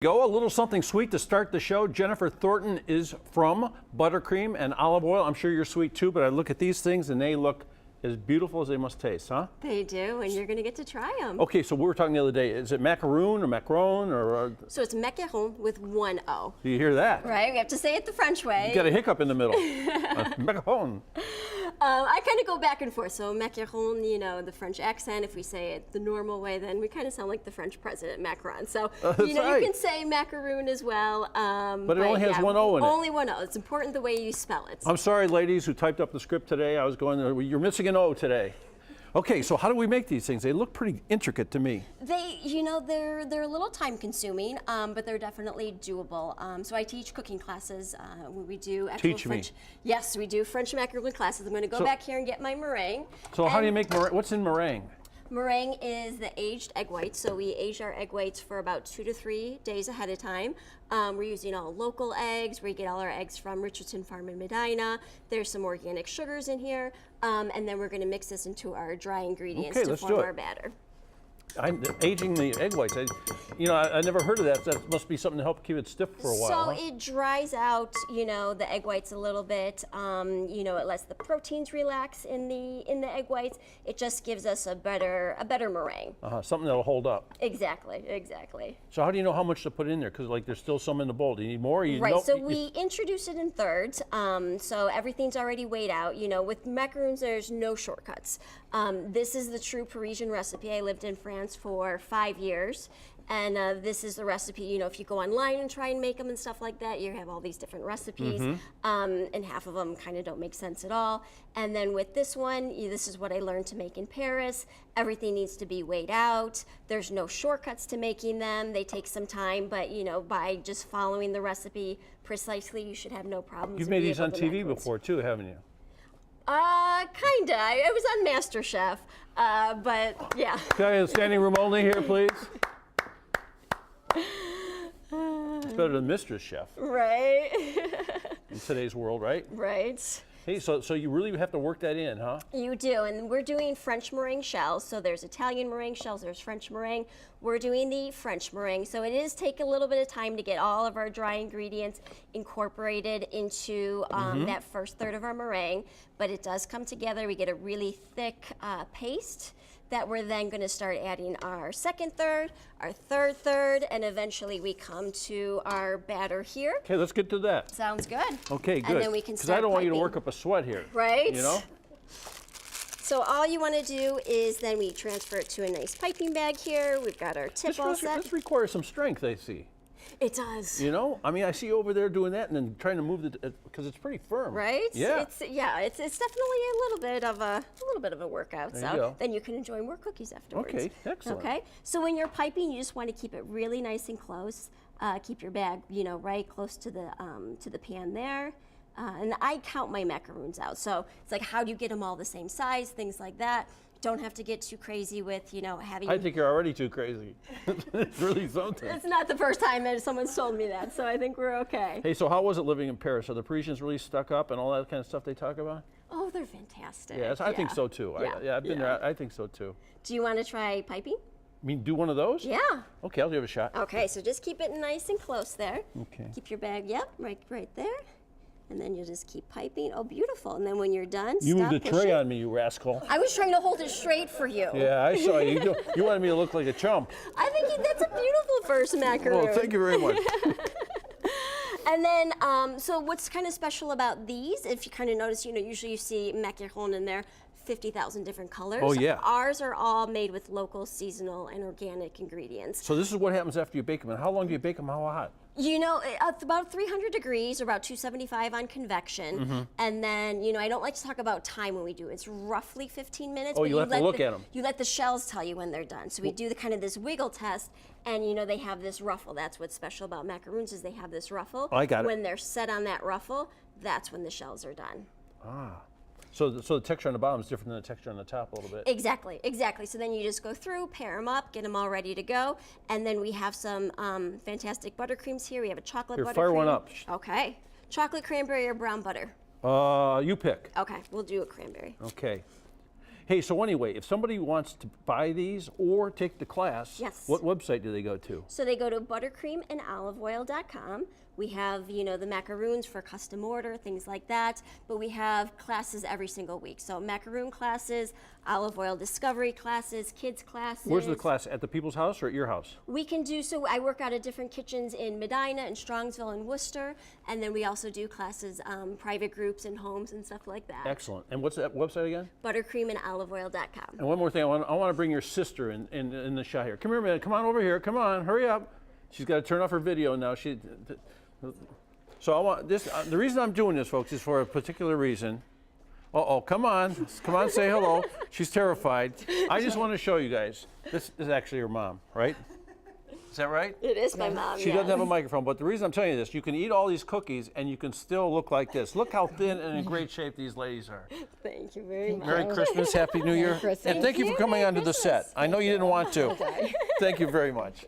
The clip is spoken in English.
Go, a little something sweet to start the show. Jennifer Thornton is from ButterCream and Olive Oil. I'm sure you're sweet too, but I look at these things and they look as beautiful as they must taste, huh? They do, and you're going to get to try them. Okay, so we were talking the other day. Is it macaroon or macaron or? So it's macaron with one O. Do you hear that? Right, we have to say it the French way. You got a hiccup in the middle. Macaron. I kind of go back and forth. So macaron, you know, the French accent. If we say it the normal way, then we kind of sound like the French president, Macron. So, you know, right. you can say macaroon as well. But it only has one O in it. Only one O. It's important the way you spell it. I'm sorry, ladies, who typed up the script today. I was going, you're missing an O today. Okay, so how do we make these things? They look pretty intricate to me. They, you know, they're a little time consuming, but they're definitely doable. So I teach cooking classes. We do actual Teach French. me. Yes, we do French macaroon classes. I'm going to go back here and get my meringue. So how do you make meringue? What's in meringue? Meringue is the aged egg whites. So we age our egg whites for about 2 to 3 days ahead of time. We're using all local eggs. We get all our eggs from Richardson Farm in Medina. There's some organic sugars in here. And then we're going to mix this into our dry ingredients to form our batter. I'm aging the egg whites. I never heard of that. That must be something to help keep it stiff for a while. So it dries out, you know, the egg whites a little bit. You know, it lets the proteins relax in the egg whites. It just gives us a better meringue. Something that'll hold up. Exactly, exactly. So how do you know how much to put in there? Because like there's still some in the bowl. Do you need more? Right. So we introduce it in thirds. So everything's already weighed out. You know, with macaroons, there's no shortcuts. This is the true Parisian recipe. I lived in France for 5 years, and this is the recipe. You know, if you go online and try and make them and stuff like that, you have all these different recipes, and half of them kind of don't make sense at all. And then with this one, this is what I learned to make in Paris. Everything needs to be weighed out. There's no shortcuts to making them. They take some time, but you know, by just following the recipe precisely, you should have no problems. You've made these on TV before too, haven't you? Kinda. I was on MasterChef, but yeah. Can I have standing room only here, please? It's better than Mistress Chef. Right. In today's world, right? Right. Hey, so you really have to work that in, huh? You do, and we're doing French meringue shells. So there's Italian meringue shells, there's French meringue. We're doing the French meringue. So it is take a little bit of time to get all of our dry ingredients incorporated into that first third of our meringue, but it does come together. We get a really thick paste that we're then going to start adding our second third, our third third, and eventually we come to our batter here. Okay, let's get to that. Sounds good. Okay, good. And then we can start because I don't want you to piping. work up a sweat here. Right? You know? So all you want to do is then we transfer it to a nice piping bag here. We've got our tip all set. This requires some strength, I see. It does. You know, I mean, I see you over there doing that and then trying to move because it's pretty firm. Right? Yeah. It's definitely a little bit of a workout. There you go. Then you can enjoy more cookies afterwards. Okay, excellent. Okay. So when you're piping, you just want to keep it really nice and close. Keep your bag, you know, right close to the pan there. And I count my macaroons out. So it's like, how do you get them all the same size? Things like that. Don't have to get too crazy with, you know, having. I think you're already too crazy. It's really something. It's not the first time that someone's told me that, so I think we're okay. Hey, so how was it living in Paris? Are the Parisians really stuck up and all that kind of stuff they talk about? Oh, they're fantastic. Yes, I think so too. Yeah. I've been there. I think so too. Do you want to try piping? I mean, do one of those? Yeah. Okay, I'll give it a shot. Okay, so just keep it nice and close there. Okay. Keep your bag, right there. And then you just keep piping. Oh, beautiful. And then when you're done, You stop moved the pushing. tray on me, you rascal. I was trying to hold it straight for you. Yeah, I saw you. You wanted me to look like a chump. I think that's a beautiful first macaroon. Well, thank you very much. And then, so what's kind of special about these, if you kind of notice, you know, usually you see macaron in there, 50,000 different colors. Oh, yeah. Ours are all made with local, seasonal, and organic ingredients. So this is what happens after you bake them. And how long do you bake them? How hot? You know, about 300 degrees, or about 275 on convection. And then, you know, I don't like to talk about time when we do it. It's roughly 15 minutes. Oh, but you have to look at them. You let the shells tell you when they're done. So we do the kind of this wiggle test, and you know, they have this ruffle. That's what's special about macaroons, is they have this ruffle. I got it. When they're set on that ruffle, that's when the shells are done. Ah. So the texture on the bottom is different than the texture on the top a little bit. Exactly, exactly. So then you just go through, pair them up, get them all ready to go. And then we have some fantastic buttercreams here. We have a chocolate buttercream. Fire one up. Okay. Chocolate cranberry or brown butter? You pick. Okay, we'll do a cranberry. Okay. Hey, so anyway, if somebody wants to buy these or take the class, Yes. what website do they go to? So they go to buttercreamandoliveoil.com. We have, you know, the macaroons for custom order, things like that, but we have classes every single week. So macaroon classes, olive oil discovery classes, kids classes. Where's the class? At the people's house or at your house? We can do, so I work out of different kitchens in Medina and Strongsville and Worcester, and then we also do classes, private groups and homes and stuff like that. Excellent. And what's that website again? Buttercreamandoliveoil.com. And one more thing, I want to bring your sister in the shot here. Come here, man. Come on over here. Come on, hurry up. She's got to turn off her video now. So I want this. The reason I'm doing this, folks, is for a particular reason. Uh-oh, come on, say hello. She's terrified. I just want to show you guys. This is actually her mom, right? Is that right? It is my mom. She doesn't have a microphone, but the reason I'm telling you this, you can eat all these cookies and you can still look like this. Look how thin and in great shape these ladies are. Thank you very much. Merry Christmas, Happy New Year, and thank you for coming onto the set. I know you didn't want to. Thank you very much.